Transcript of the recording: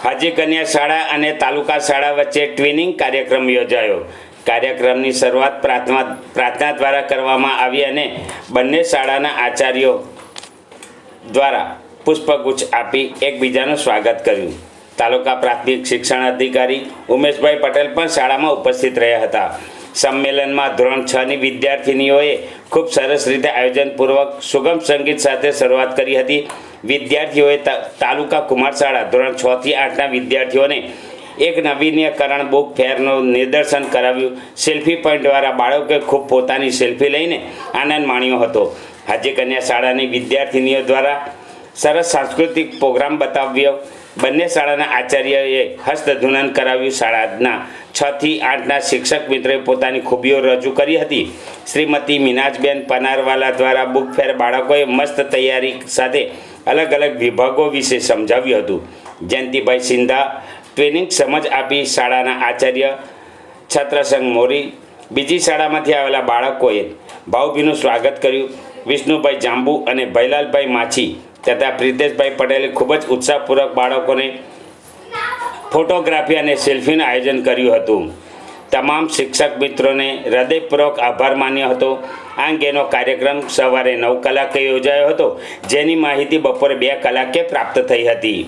હાજી કન્યા શાળા અને તાલુકા શાળા વચ્ચે ટ્વિનિંગ કાર્યક્રમ યોજાયો। કાર્યક્રમની શરૂઆત પ્રાર્થના દ્વારા કરવામાં આવી અને બંને શાળાના આચાર્યો દ્વારા પુષ્પગુચ્છ આપી એકબીજાનું સ્વાગત કર્યું। તાલુકા પ્રાથમિક શિક્ષણ અધિકારી ઉમેશભાઈ પટેલ પણ શાળામાં ઉપસ્થિત રહ્યા હતા। સંમેલનમાં ધોરણ 6 ની વિદ્યાર્થીનીઓએ ખૂબ સરસ રીતે આયોજનપૂર્વક સુગમ સંગીત સાથે શરૂઆત કરી હતી। વિદ્યાર્થીઓએ તાલુકા કુમાર શાળા ધોરણ 6 થી 8ના વિદ્યાર્થીઓને એક નવીનીકરણ બુક ફેરનું નિદર્શન કરાવ્યું। સેલ્ફી પોઈન્ટ દ્વારા બાળકોએ ખૂબ પોતાની સેલ્ફી લઈને આનંદ માણ્યો હતો। હાજી કન્યા શાળાની વિદ્યાર્થીનીઓ દ્વારા સરસ સાંસ્કૃતિક પ્રોગ્રામ બતાવ્યો। બંને શાળાના આચાર્યએ હસ્તધૂનન કરાવ્યું। શાળાના 6 થી 8ના શિક્ષક મિત્રોએ પોતાની ખૂબીઓ રજૂ કરી હતી। શ્રીમતી મીનાજબેન પનારવાલા દ્વારા બુક ફેર બાળકોએ મસ્ત તૈયારી સાથે અલગ અલગ વિભાગો વિશે સમજાવ્યું હતું। જયંતિભાઈ સિંધા ટ્રેનિંગ સમજ આપી। શાળાના આચાર્ય છત્રસંગ મોરી બીજી શાળામાંથી આવેલા બાળકોએ ભાવભીનું સ્વાગત કર્યું। વિષ્ણુભાઈ જાંબુ અને ભૈલાલભાઈ માછી તથા પ્રિતેશભાઈ પટેલે ખૂબ જ ઉત્સાહપૂર્વક બાળકોને ફોટોગ્રાફી અને સેલ્ફીનું આયોજન કર્યું હતું। તમામ શિક્ષક મિત્રોને હૃદયપૂર્વક આભાર માન્યો હતો। આ અંગેનો કાર્યક્રમ સવારે 9 કલાકે યોજાયો હતો, જેની માહિતી બપોરે 2 કલાકે પ્રાપ્ત થઈ હતી।